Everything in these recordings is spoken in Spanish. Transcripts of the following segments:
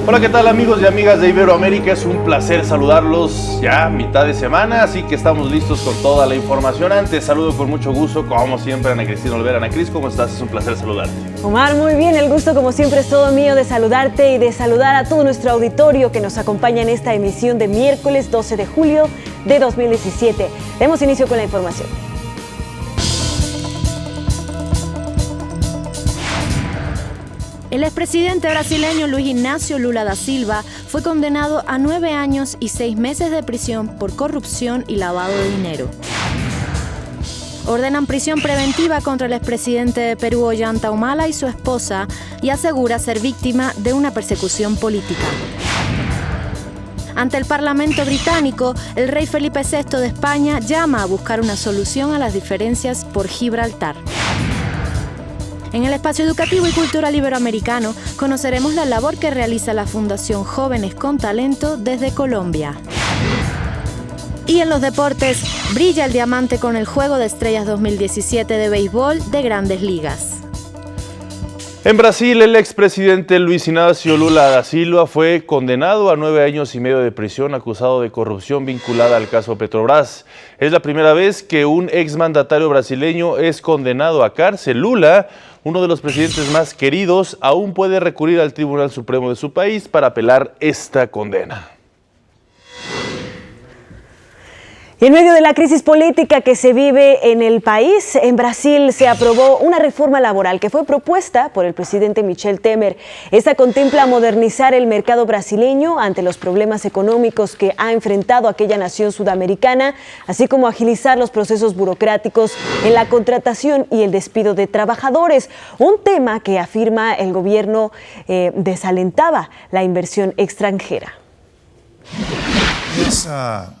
Hola, ¿qué tal amigos y amigas de Iberoamérica? Es un placer saludarlos ya mitad de semana, así que estamos listos con toda la información. Antes, saludo con mucho gusto, como siempre, a Ana Cristina Olvera. Ana Cris, ¿cómo estás? Es un placer saludarte. Omar, muy bien, el gusto como siempre es todo mío de saludarte y de saludar a todo nuestro auditorio que nos acompaña en esta emisión de miércoles 12 de julio de 2017. Demos inicio con la información. El expresidente brasileño Luis Ignacio Lula da Silva fue condenado a 9 años y 6 meses de prisión por corrupción y lavado de dinero. Ordenan prisión preventiva contra el expresidente de Perú, Ollanta Humala, y su esposa, y asegura ser víctima de una persecución política. Ante el Parlamento británico, el rey Felipe VI de España llama a buscar una solución a las diferencias por Gibraltar. En el espacio educativo y cultural iberoamericano conoceremos la labor que realiza la Fundación Jóvenes con Talento desde Colombia. Y en los deportes, brilla el diamante con el Juego de Estrellas 2017 de béisbol de Grandes Ligas. En Brasil, el expresidente Luis Ignacio Lula da Silva fue condenado a 9 años y medio de prisión acusado de corrupción vinculada al caso Petrobras. Es la primera vez que un exmandatario brasileño es condenado a cárcel. Lula, uno de los presidentes más queridos, aún puede recurrir al Tribunal Supremo de su país para apelar esta condena. Y en medio de la crisis política que se vive en el país, en Brasil se aprobó una reforma laboral que fue propuesta por el presidente Michel Temer. Esta contempla modernizar el mercado brasileño ante los problemas económicos que ha enfrentado aquella nación sudamericana, así como agilizar los procesos burocráticos en la contratación y el despido de trabajadores, un tema que afirma el gobierno desalentaba la inversión extranjera. Esta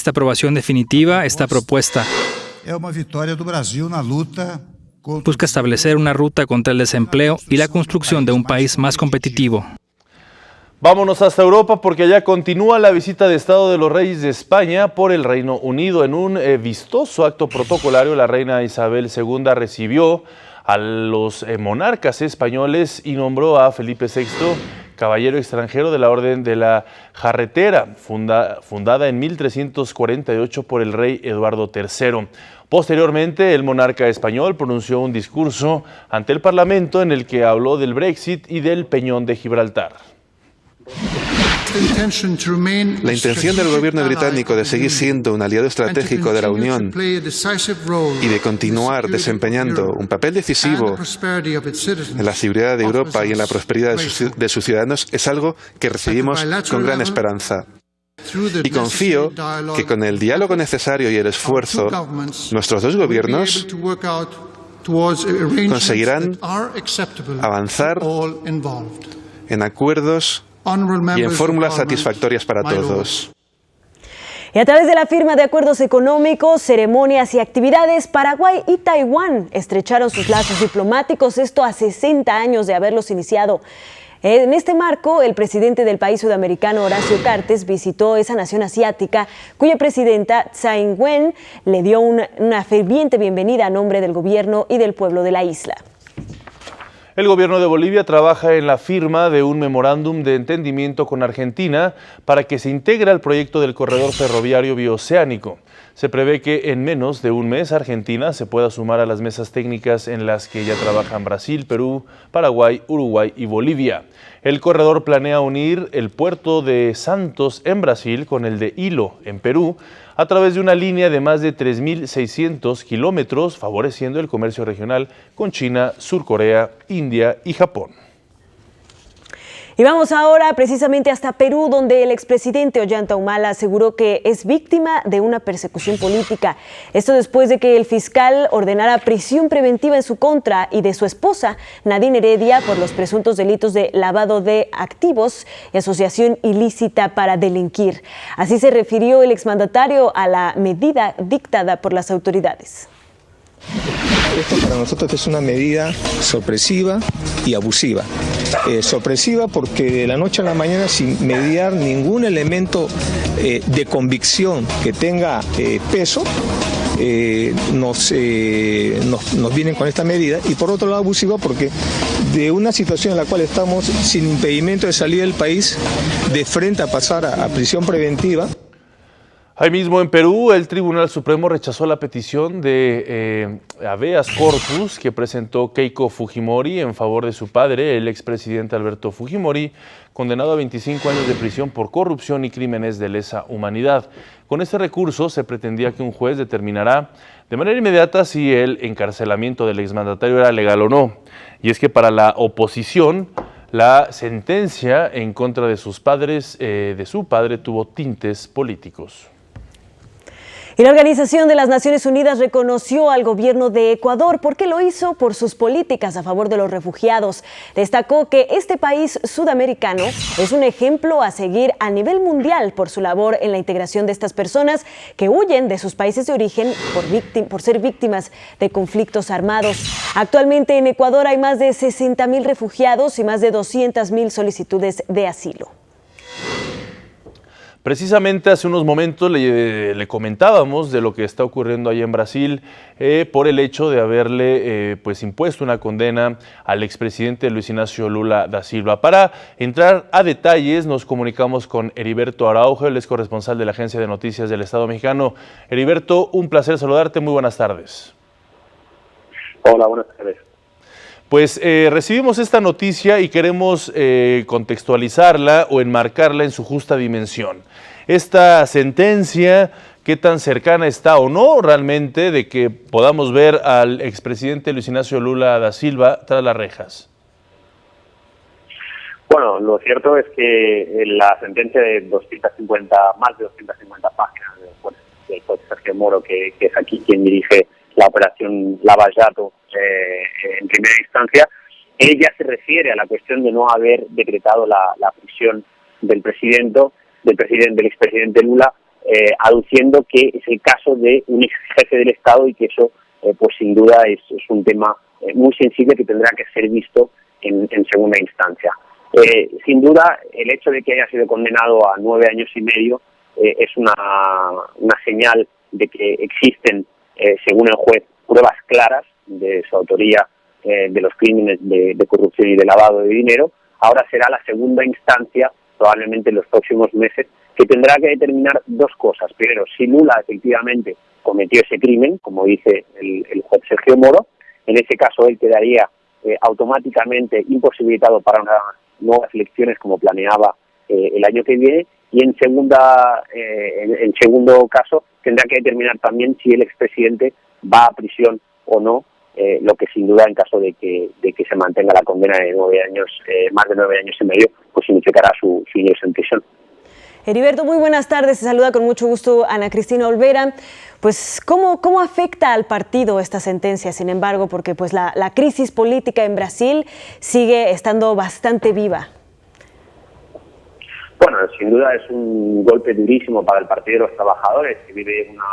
aprobación definitiva, esta propuesta, busca establecer una ruta contra el desempleo y la construcción de un país más competitivo. Vámonos hasta Europa porque allá continúa la visita de Estado de los Reyes de España por el Reino Unido. En un vistoso acto protocolario, la reina Isabel II recibió a los monarcas españoles y nombró a Felipe VI caballero extranjero de la Orden de la Jarretera, fundada en 1348 por el rey Eduardo III. Posteriormente, el monarca español pronunció un discurso ante el Parlamento en el que habló del Brexit y del Peñón de Gibraltar. La intención del gobierno británico de seguir siendo un aliado estratégico de la Unión y de continuar desempeñando un papel decisivo en la seguridad de Europa y en la prosperidad de sus ciudadanos es algo que recibimos con gran esperanza. Y confío que con el diálogo necesario y el esfuerzo, nuestros dos gobiernos conseguirán avanzar en acuerdos y en fórmulas satisfactorias para todos. Y a través de la firma de acuerdos económicos, ceremonias y actividades, Paraguay y Taiwán estrecharon sus lazos diplomáticos, esto a 60 años de haberlos iniciado. En este marco, el presidente del país sudamericano, Horacio Cartes, visitó esa nación asiática, cuya presidenta, Tsai Ing-wen, le dio una ferviente bienvenida a nombre del gobierno y del pueblo de la isla. El gobierno de Bolivia trabaja en la firma de un memorándum de entendimiento con Argentina para que se integre al proyecto del corredor ferroviario bioceánico. Se prevé que en menos de un mes Argentina se pueda sumar a las mesas técnicas en las que ya trabajan Brasil, Perú, Paraguay, Uruguay y Bolivia. El corredor planea unir el puerto de Santos en Brasil con el de Ilo en Perú a través de una línea de más de 3.600 kilómetros, favoreciendo el comercio regional con China, Sur Corea, India y Japón. Y vamos ahora precisamente hasta Perú, donde el expresidente Ollanta Humala aseguró que es víctima de una persecución política. Esto después de que el fiscal ordenara prisión preventiva en su contra y de su esposa, Nadine Heredia, por los presuntos delitos de lavado de activos y asociación ilícita para delinquir. Así se refirió el exmandatario a la medida dictada por las autoridades. Esto para nosotros es una medida sorpresiva y abusiva. Sorpresiva porque de la noche a la mañana, sin mediar ningún elemento de convicción que tenga peso, nos vienen con esta medida, y por otro lado abusiva porque de una situación en la cual estamos sin impedimento de salir del país, de frente a pasar a prisión preventiva. Ahí mismo en Perú, el Tribunal Supremo rechazó la petición de habeas corpus que presentó Keiko Fujimori en favor de su padre, el expresidente Alberto Fujimori, condenado a 25 años de prisión por corrupción y crímenes de lesa humanidad. Con este recurso se pretendía que un juez determinará de manera inmediata si el encarcelamiento del exmandatario era legal o no. Y es que para la oposición, la sentencia en contra de sus padres, de su padre, tuvo tintes políticos. Y la Organización de las Naciones Unidas reconoció al gobierno de Ecuador. ¿Por qué lo hizo? Por sus políticas a favor de los refugiados. Destacó que este país sudamericano es un ejemplo a seguir a nivel mundial por su labor en la integración de estas personas que huyen de sus países de origen por ser víctimas de conflictos armados. Actualmente en Ecuador hay más de 60.000 refugiados y más de 200.000 solicitudes de asilo. Precisamente hace unos momentos le comentábamos de lo que está ocurriendo allá en Brasil por el hecho de haberle impuesto una condena al expresidente Luis Ignacio Lula da Silva. Para entrar a detalles nos comunicamos con Heriberto Araujo, él es corresponsal de la Agencia de Noticias del Estado Mexicano. Heriberto, un placer saludarte, muy buenas tardes. Hola, buenas tardes. Pues recibimos esta noticia y queremos contextualizarla o enmarcarla en su justa dimensión. Esta sentencia, ¿qué tan cercana está o no realmente de que podamos ver al expresidente Luis Ignacio Lula da Silva tras las rejas? Bueno, lo cierto es que la sentencia de más de 250 páginas del juez Sergio Moro, que es aquí quien dirige la operación Lava Jato en primera instancia, ella se refiere a la cuestión de no haber decretado la prisión del expresidente Lula, aduciendo que es el caso de un ex jefe del Estado y que eso, pues sin duda, es un tema muy sensible que tendrá que ser visto en segunda instancia. Sin duda, el hecho de que haya sido condenado a 9 años y medio es una señal de que existen, según el juez, pruebas claras de su autoría de los crímenes de corrupción y de lavado de dinero. Ahora será la segunda instancia, probablemente en los próximos meses, que tendrá que determinar dos cosas. Primero, si Lula efectivamente cometió ese crimen, como dice el juez Sergio Moro. En ese caso, él quedaría automáticamente imposibilitado para unas nuevas elecciones como planeaba el año que viene. Y en segundo caso, tendrá que determinar también si el expresidente va a prisión o no, lo que sin duda, en caso de que se mantenga la condena de 9 años, más de 9 años y medio, pues significará su ingreso en prisión. Heriberto, muy buenas tardes. Se saluda con mucho gusto Ana Cristina Olvera. Pues, ¿cómo afecta al partido esta sentencia, sin embargo? Porque pues la crisis política en Brasil sigue estando bastante viva. Bueno, sin duda es un golpe durísimo para el Partido de los Trabajadores, que vive una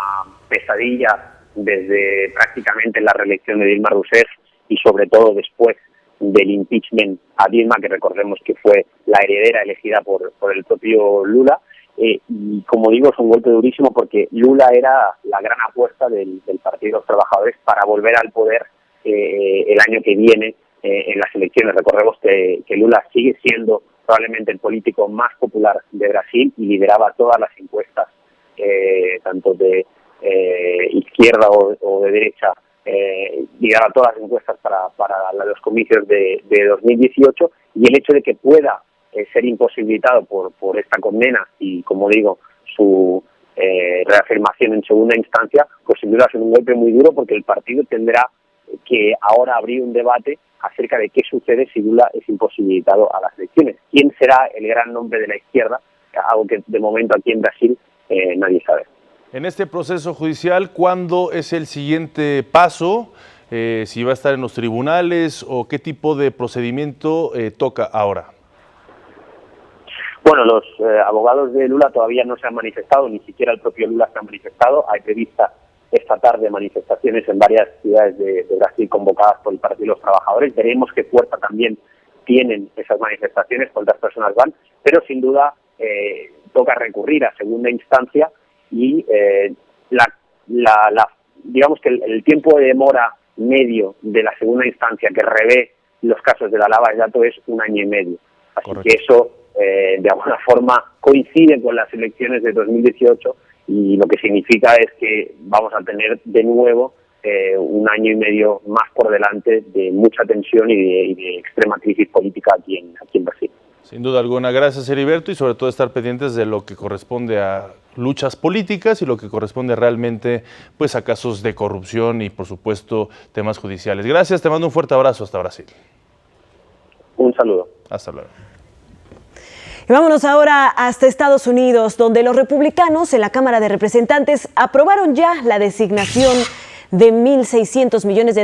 pesadilla desde prácticamente la reelección de Dilma Rousseff y sobre todo después del impeachment a Dilma, que recordemos que fue la heredera elegida por el propio Lula. Y como digo, es un golpe durísimo porque Lula era la gran apuesta del Partido de los Trabajadores para volver al poder el año que viene en las elecciones. Recordemos que Lula sigue siendo probablemente el político más popular de Brasil y lideraba todas las encuestas, tanto de izquierda o de derecha, lideraba todas las encuestas para los comicios de 2018, y el hecho de que pueda ser imposibilitado por esta condena y, como digo, su reafirmación en segunda instancia, pues sin duda es un golpe muy duro, porque el partido tendrá que ahora abrir un debate acerca de qué sucede si Lula es imposibilitado a las elecciones. ¿Quién será el gran nombre de la izquierda? Algo que de momento aquí en Brasil nadie sabe. En este proceso judicial, ¿cuándo es el siguiente paso? ¿Si va a estar en los tribunales o qué tipo de procedimiento toca ahora? Bueno, los abogados de Lula todavía no se han manifestado, ni siquiera el propio Lula se ha manifestado. Hay prevista esta tarde manifestaciones en varias ciudades de Brasil convocadas por el Partido de los Trabajadores. Veremos qué fuerza también tienen esas manifestaciones, cuántas personas van, pero sin duda toca recurrir a segunda instancia y digamos que el tiempo de demora medio de la segunda instancia, que revé los casos de la lava de datos es 1 año y medio. Así Correcto. que eso, de alguna forma, coincide con las elecciones de 2018 y lo que significa es que vamos a tener de nuevo 1 año y medio más por delante de mucha tensión y de extrema crisis política aquí en Brasil. Sin duda alguna. Gracias, Heriberto, y sobre todo estar pendientes de lo que corresponde a luchas políticas y lo que corresponde realmente pues a casos de corrupción y por supuesto temas judiciales. Gracias, te mando un fuerte abrazo hasta Brasil. Un saludo. Hasta luego. Y vámonos ahora hasta Estados Unidos, donde los republicanos en la Cámara de Representantes aprobaron ya la designación de $1.600 millones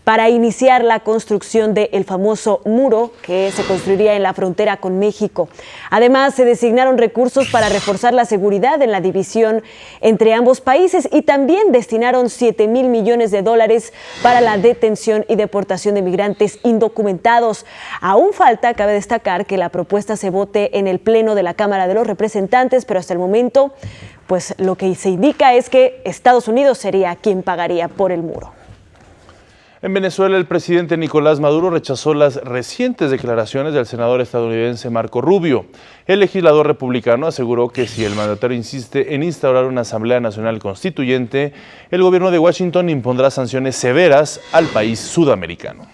para iniciar la construcción del famoso muro que se construiría en la frontera con México. Además, se designaron recursos para reforzar la seguridad en la división entre ambos países y también destinaron $7.000 millones para la detención y deportación de migrantes indocumentados. Aún falta, cabe destacar, que la propuesta se vote en el Pleno de la Cámara de los Representantes, pero hasta el momento pues lo que se indica es que Estados Unidos sería quien pagaría por el muro. En Venezuela, el presidente Nicolás Maduro rechazó las recientes declaraciones del senador estadounidense Marco Rubio. El legislador republicano aseguró que si el mandatario insiste en instaurar una Asamblea Nacional Constituyente, el gobierno de Washington impondrá sanciones severas al país sudamericano.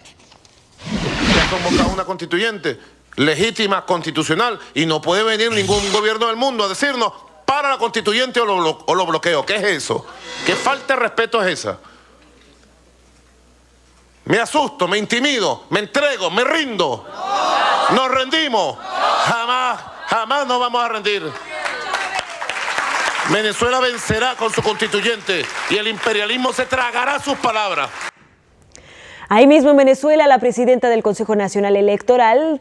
Se ha convocado una constituyente legítima, constitucional, y no puede venir ningún gobierno del mundo a decirnos para la constituyente o lo bloqueo. ¿Qué es eso? ¿Qué falta de respeto es esa? Me asusto, me intimido, me entrego, me rindo. Nos rendimos. Jamás nos vamos a rendir. Venezuela vencerá con su constituyente y el imperialismo se tragará sus palabras. Ahí mismo en Venezuela, la presidenta del Consejo Nacional Electoral,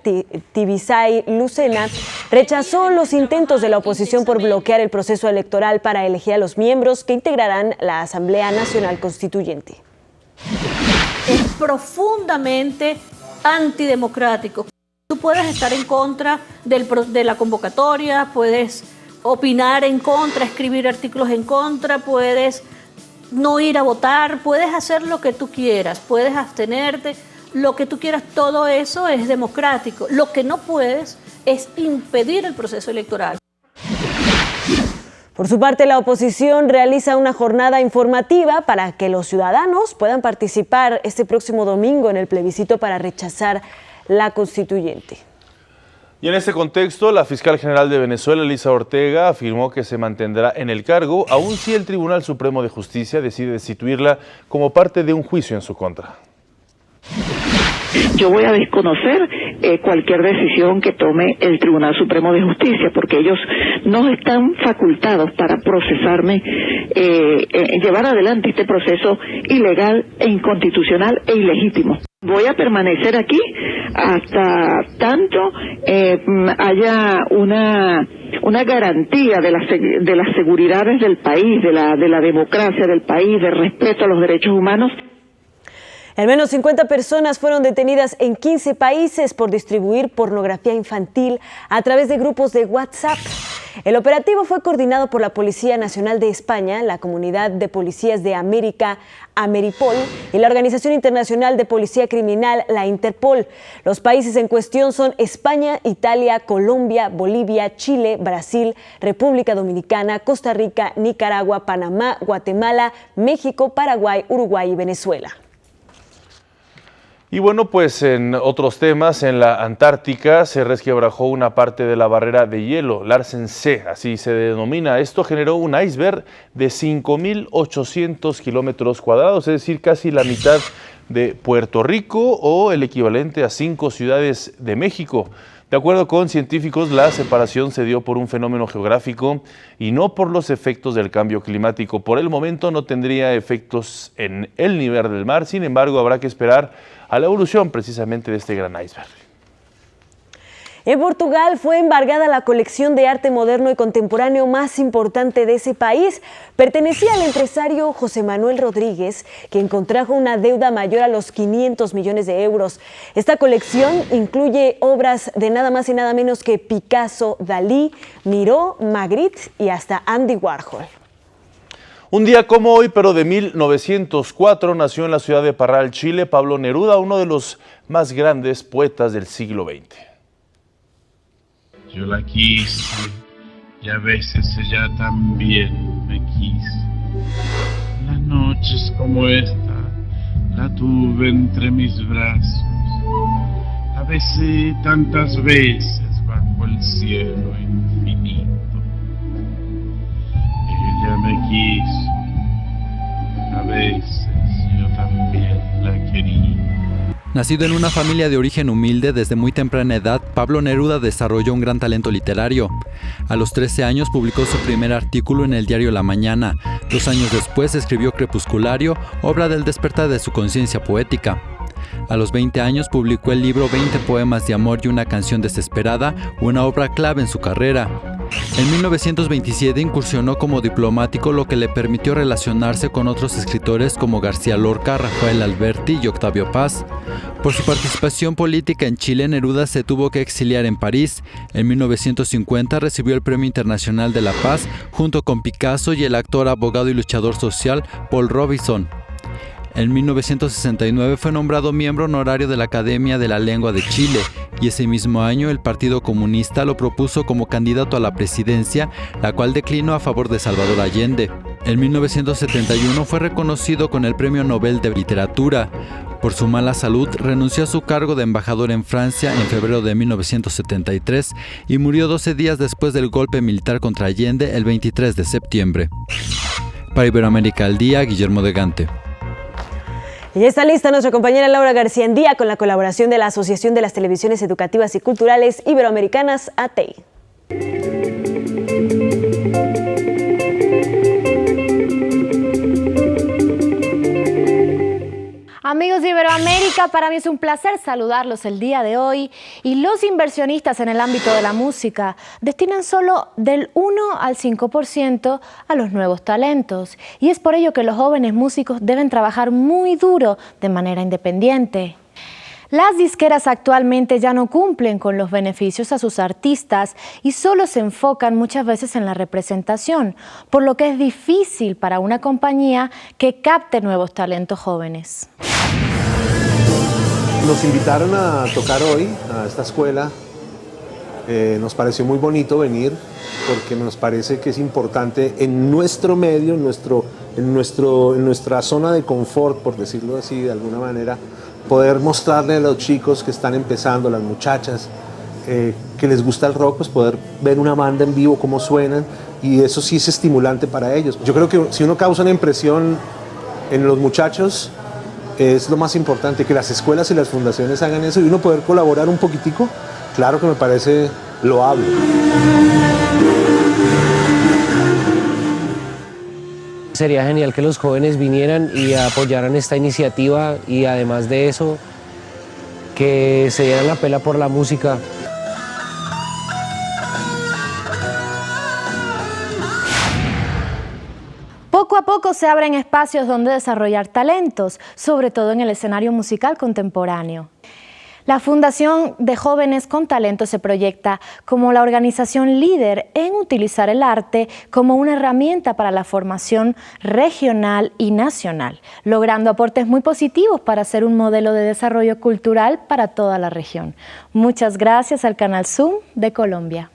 Tibisay Lucena, rechazó los intentos de la oposición por bloquear el proceso electoral para elegir a los miembros que integrarán la Asamblea Nacional Constituyente. Es profundamente antidemocrático. Tú puedes estar en contra de la convocatoria, puedes opinar en contra, escribir artículos en contra, puedes no ir a votar, puedes hacer lo que tú quieras, puedes abstenerte, lo que tú quieras, todo eso es democrático. Lo que no puedes es impedir el proceso electoral. Por su parte, la oposición realiza una jornada informativa para que los ciudadanos puedan participar este próximo domingo en el plebiscito para rechazar la constituyente. Y en este contexto, la fiscal general de Venezuela, Elisa Ortega, afirmó que se mantendrá en el cargo, aun si el Tribunal Supremo de Justicia decide destituirla como parte de un juicio en su contra. Yo voy a desconocer cualquier decisión que tome el Tribunal Supremo de Justicia, porque ellos no están facultados para procesarme, llevar adelante este proceso ilegal e inconstitucional e ilegítimo. Voy a permanecer aquí hasta tanto haya una garantía de las seguridades del país, de la democracia del país, de respeto a los derechos humanos. Al menos 50 personas fueron detenidas en 15 países por distribuir pornografía infantil a través de grupos de WhatsApp. El operativo fue coordinado por la Policía Nacional de España, la Comunidad de Policías de América, Ameripol, y la Organización Internacional de Policía Criminal, la Interpol. Los países en cuestión son España, Italia, Colombia, Bolivia, Chile, Brasil, República Dominicana, Costa Rica, Nicaragua, Panamá, Guatemala, México, Paraguay, Uruguay y Venezuela. Y bueno, pues en otros temas, en la Antártica se resquebrajó una parte de la barrera de hielo, Larsen C, así se denomina. Esto generó un iceberg de 5.800 kilómetros cuadrados, es decir, casi la mitad de Puerto Rico o el equivalente a 5 ciudades de México. De acuerdo con científicos, la separación se dio por un fenómeno geográfico y no por los efectos del cambio climático. Por el momento no tendría efectos en el nivel del mar, sin embargo habrá que esperar a la evolución precisamente de este gran iceberg. En Portugal fue embargada la colección de arte moderno y contemporáneo más importante de ese país. Pertenecía al empresario José Manuel Rodríguez, quien contrajo una deuda mayor a los 500 millones de euros. Esta colección incluye obras de nada más y nada menos que Picasso, Dalí, Miró, Magritte y hasta Andy Warhol. Un día como hoy, pero de 1904, nació en la ciudad de Parral, Chile, Pablo Neruda, uno de los más grandes poetas del siglo XX. Yo la quise y a veces ella también me quiso. Las noches como esta la tuve entre mis brazos. La besé tantas veces bajo el cielo infinito. Ella me quiso, a veces yo también la quería. Nacido en una familia de origen humilde, desde muy temprana edad, Pablo Neruda desarrolló un gran talento literario. A los 13 años publicó su primer artículo en el diario La Mañana. 2 años después escribió Crepusculario, obra del despertar de su conciencia poética. A los 20 años publicó el libro 20 poemas de amor y una canción desesperada, una obra clave en su carrera. En 1927 incursionó como diplomático, lo que le permitió relacionarse con otros escritores como García Lorca, Rafael Alberti y Octavio Paz. Por su participación política en Chile, Neruda se tuvo que exiliar en París. En 1950 recibió el Premio Internacional de la Paz junto con Picasso y el actor, abogado y luchador social Paul Robeson. En 1969 fue nombrado miembro honorario de la Academia de la Lengua de Chile y ese mismo año el Partido Comunista lo propuso como candidato a la presidencia, la cual declinó a favor de Salvador Allende. En 1971 fue reconocido con el Premio Nobel de Literatura. Por su mala salud, renunció a su cargo de embajador en Francia en febrero de 1973 y murió 12 días después del golpe militar contra Allende el 23 de septiembre. Para Iberoamérica al Día, Guillermo de Gante. Y está lista nuestra compañera Laura García en Día con la colaboración de la Asociación de las Televisiones Educativas y Culturales Iberoamericanas, ATEI. Amigos de Iberoamérica, para mí es un placer saludarlos el día de hoy. Y los inversionistas en el ámbito de la música destinan solo del 1 al 5% a los nuevos talentos. Y es por ello que los jóvenes músicos deben trabajar muy duro de manera independiente. Las disqueras actualmente ya no cumplen con los beneficios a sus artistas y solo se enfocan muchas veces en la representación, por lo que es difícil para una compañía que capte nuevos talentos jóvenes. Nos invitaron a tocar hoy a esta escuela. Nos pareció muy bonito venir porque nos parece que es importante en nuestro medio, en nuestra zona de confort, por decirlo así de alguna manera, poder mostrarle a los chicos que están empezando, las muchachas, que les gusta el rock, pues poder ver una banda en vivo, cómo suenan, y eso sí es estimulante para ellos. Yo creo que si uno causa una impresión en los muchachos, es lo más importante, que las escuelas y las fundaciones hagan eso y uno poder colaborar un poquitico, claro que me parece loable. Sería genial que los jóvenes vinieran y apoyaran esta iniciativa y además de eso, que se dieran la pela por la música. Poco a poco se abren espacios donde desarrollar talentos, sobre todo en el escenario musical contemporáneo. La Fundación de Jóvenes con Talento se proyecta como la organización líder en utilizar el arte como una herramienta para la formación regional y nacional, logrando aportes muy positivos para ser un modelo de desarrollo cultural para toda la región. Muchas gracias al Canal Zoom de Colombia.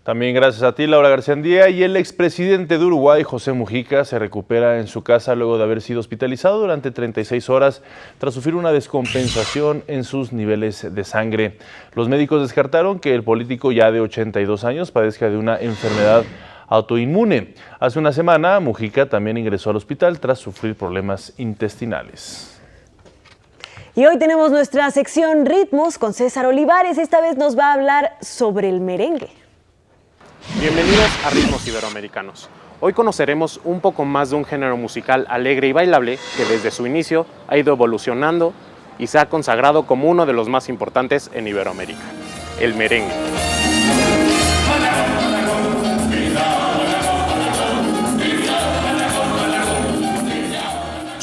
También gracias a ti, Laura García Díaz. Y el expresidente de Uruguay, José Mujica, se recupera en su casa luego de haber sido hospitalizado durante 36 horas tras sufrir una descompensación en sus niveles de sangre. Los médicos descartaron que el político, ya de 82 años, padezca de una enfermedad autoinmune. Hace una semana, Mujica también ingresó al hospital tras sufrir problemas intestinales. Y hoy tenemos nuestra sección Ritmos con César Olivares. Esta vez nos va a hablar sobre el merengue. Bienvenidos a Ritmos Iberoamericanos. Hoy conoceremos un poco más de un género musical alegre y bailable que desde su inicio ha ido evolucionando y se ha consagrado como uno de los más importantes en Iberoamérica, el merengue.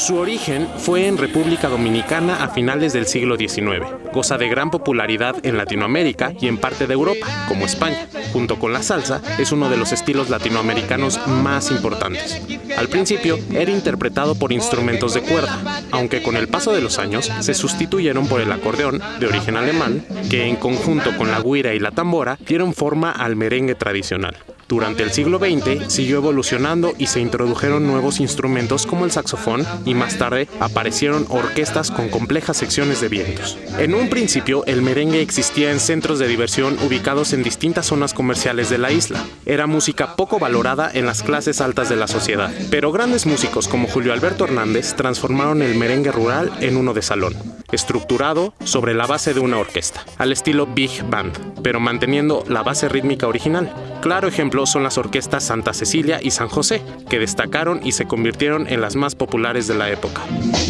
Su origen fue en República Dominicana a finales del siglo XIX. Goza de gran popularidad en Latinoamérica y en parte de Europa, como España. Junto con la salsa, es uno de los estilos latinoamericanos más importantes. Al principio, era interpretado por instrumentos de cuerda, aunque con el paso de los años se sustituyeron por el acordeón, de origen alemán, que en conjunto con la güira y la tambora dieron forma al merengue tradicional. Durante el siglo XX siguió evolucionando y se introdujeron nuevos instrumentos como el saxofón y más tarde aparecieron orquestas con complejas secciones de vientos. En un principio el merengue existía en centros de diversión ubicados en distintas zonas comerciales de la isla. Era música poco valorada en las clases altas de la sociedad, pero grandes músicos como Julio Alberto Hernández transformaron el merengue rural en uno de salón, estructurado sobre la base de una orquesta, al estilo Big Band, pero manteniendo la base rítmica original. Claro ejemplo son las orquestas Santa Cecilia y San José, que destacaron y se convirtieron en las más populares de la época.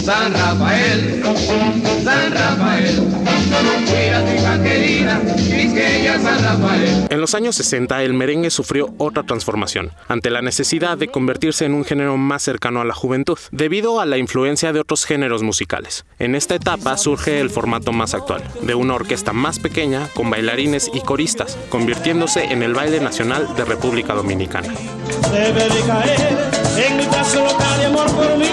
San Rafael, mira tu querida, quisqueya San Rafael. En los años 60 el merengue sufrió otra transformación, ante la necesidad de convertirse en un género más cercano a la juventud, debido a la influencia de otros géneros musicales. En esta etapa surge el formato más actual, de una orquesta más pequeña, con bailarines y coristas, convirtiéndose en el baile nacional de República Dominicana. Debe de caer en mi brazo local de amor por mí.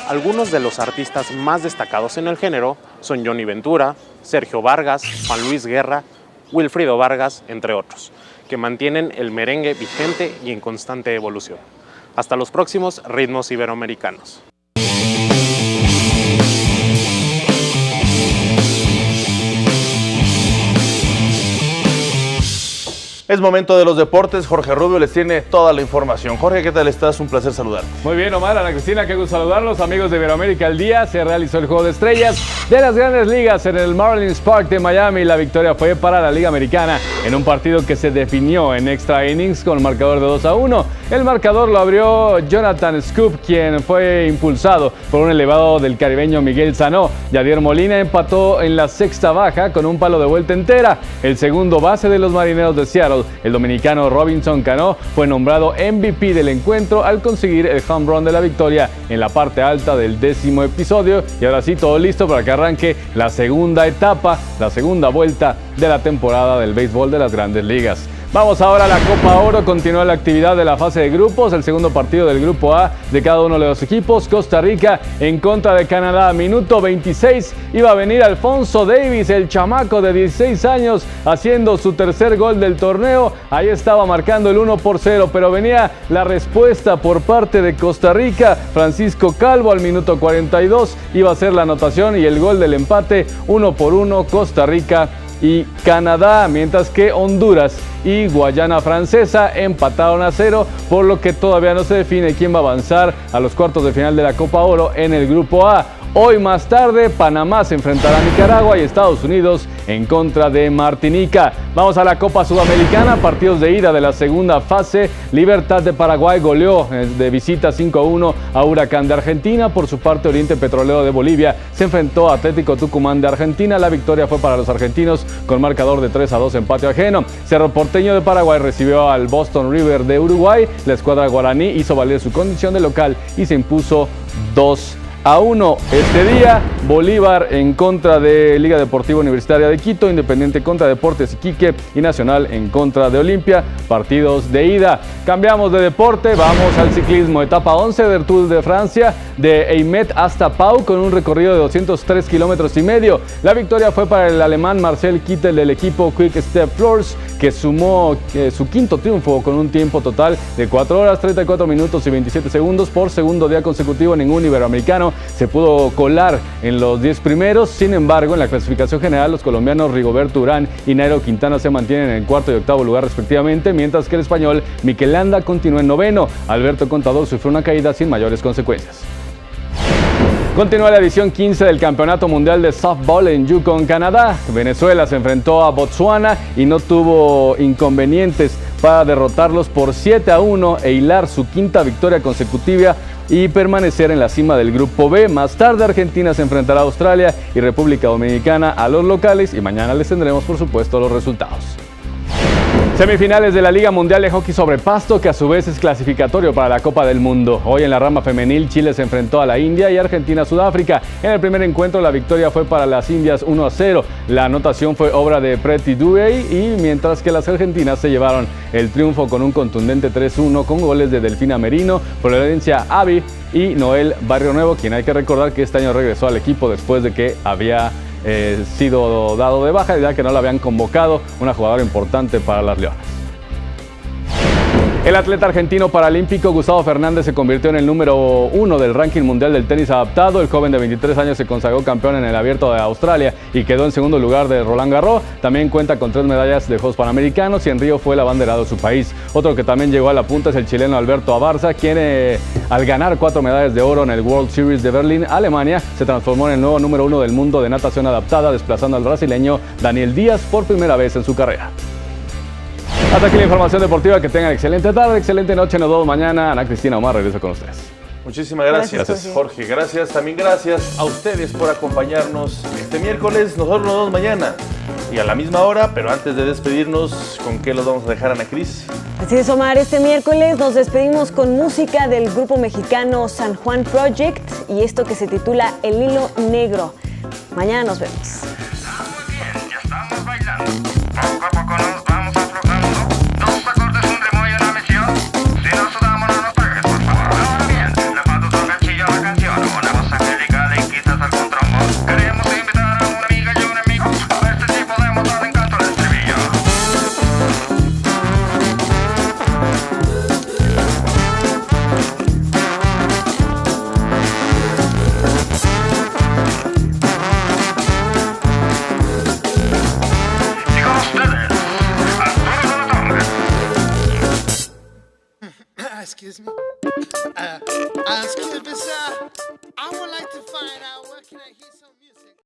Algunos de los artistas más destacados en el género son Johnny Ventura, Sergio Vargas, Juan Luis Guerra, Wilfrido Vargas, entre otros, que mantienen el merengue vigente y en constante evolución. Hasta los próximos ritmos iberoamericanos. Es momento de los deportes. Jorge Rubio les tiene toda la información. Jorge, ¿qué tal estás? Un placer saludarte. Muy bien, Omar, Ana Cristina, qué gusto saludarlos. Amigos de Iberoamérica al día, se realizó el Juego de Estrellas de las Grandes Ligas en el Marlins Park de Miami. La victoria fue para la Liga Americana en un partido que se definió en extra innings con marcador de 2-1. El marcador lo abrió Jonathan Scoop, quien fue impulsado por un elevado del caribeño Miguel Sanó. Yadier Molina empató en la sexta baja con un palo de vuelta entera. El segundo base de los Marineros de Seattle, el dominicano Robinson Cano, fue nombrado MVP del encuentro al conseguir el home run de la victoria en la parte alta del 10º episodio. Y ahora sí, todo listo para que arranque la segunda etapa, la segunda vuelta de la temporada del béisbol de las Grandes Ligas. Vamos ahora a la Copa Oro. Continúa la actividad de la fase de grupos. El segundo partido del grupo A de cada uno de los equipos. Costa Rica en contra de Canadá. Minuto 26. Iba a venir Alfonso Davis, el chamaco de 16 años, haciendo su tercer gol del torneo. Ahí estaba marcando el 1-0, pero venía la respuesta por parte de Costa Rica. Francisco Calvo al minuto 42 iba a hacer la anotación y el gol del empate. 1-1 Costa Rica y Canadá, mientras que Honduras y Guayana Francesa empataron a 0, por lo que todavía no se define quién va a avanzar a los cuartos de final de la Copa Oro en el grupo A. Hoy más tarde, Panamá se enfrentará a Nicaragua y Estados Unidos en contra de Martinica. Vamos a la Copa Sudamericana, partidos de ida de la segunda fase. Libertad de Paraguay goleó de visita 5-1 a Huracán de Argentina. Por su parte, Oriente Petrolero de Bolivia se enfrentó a Atlético Tucumán de Argentina. La victoria fue para los argentinos con marcador de 3-2 empate ajeno. Cerro Porteño de Paraguay recibió al Boston River de Uruguay. La escuadra guaraní hizo valer su condición de local y se impuso 2-1. Este día, Bolívar en contra de Liga Deportiva Universitaria de Quito, Independiente contra Deportes Iquique y Nacional en contra de Olimpia, partidos de ida. Cambiamos de deporte, vamos al ciclismo, etapa 11 del Tour de Francia, de Eymet hasta Pau, con un recorrido de 203 kilómetros y medio. La victoria fue para el alemán Marcel Kittel del equipo Quick Step Floors, que sumó su quinto triunfo con un tiempo total de 4 horas, 34 minutos y 27 segundos. Por segundo día consecutivo, ningún iberoamericano se pudo colar en los 10 primeros. Sin embargo, en la clasificación general, los colombianos Rigoberto Urán y Nairo Quintana se mantienen en el cuarto y octavo lugar respectivamente, mientras que el español Mikel Landa continúa en noveno. Alberto Contador sufrió una caída sin mayores consecuencias. Continúa la edición 15 del Campeonato Mundial de Softball en Yukon, Canadá. Venezuela se enfrentó a Botsuana y no tuvo inconvenientes para derrotarlos por 7-1 e hilar su quinta victoria consecutiva y permanecer en la cima del Grupo B. Más tarde, Argentina se enfrentará a Australia y República Dominicana a los locales, y mañana les tendremos, por supuesto, los resultados. Semifinales de la Liga Mundial de Hockey sobre Pasto, que a su vez es clasificatorio para la Copa del Mundo. Hoy en la rama femenil, Chile se enfrentó a la India y Argentina a Sudáfrica. En el primer encuentro, la victoria fue para las indias 1-0. La anotación fue obra de Preti Duey, y mientras que las argentinas se llevaron el triunfo con un contundente 3-1 con goles de Delfina Merino, Florencia Avi y Noel Barrio Nuevo, quien hay que recordar que este año regresó al equipo después de que había sido dado de baja, ya que no la habían convocado, una jugadora importante para las Leonas. El atleta argentino paralímpico Gustavo Fernández se convirtió en el número 1 del ranking mundial del tenis adaptado. El joven de 23 años se consagró campeón en el Abierto de Australia y quedó en segundo lugar de Roland Garros. También cuenta con 3 medallas de Juegos Panamericanos y en Río fue el abanderado de su país. Otro que también llegó a la punta es el chileno Alberto Abarza, quien al ganar 4 medallas de oro en el World Series de Berlín, Alemania, se transformó en el nuevo número 1 del mundo de natación adaptada, desplazando al brasileño Daniel Díaz por primera vez en su carrera. Hasta aquí la información deportiva. Que tengan excelente tarde, excelente noche. Nos vemos mañana. Ana Cristina Omar regresa con ustedes. Muchísimas gracias, Jorge. Gracias, también gracias a ustedes por acompañarnos este miércoles. Nosotros nos vemos mañana y a la misma hora, pero antes de despedirnos, ¿con qué los vamos a dejar, Ana Cris? Así es, Omar. Este miércoles nos despedimos con música del grupo mexicano San Juan Project y esto que se titula El Hilo Negro. Mañana nos vemos. Ya estamos bailando. Poco a poco nos vamos aflojando. 2 acordes, un ritmo y una misión. Si nos sudamos no nos pagues, por favor. Ahora bien, le falta otro cachillo a la canción. Una voz angelical y quizás algún trombón. Queremos invitar a una amiga y un amigo a ver si podemos dar encanto al estribillo. Excuse me. Excuse me, sir. I would like to find out where can I hear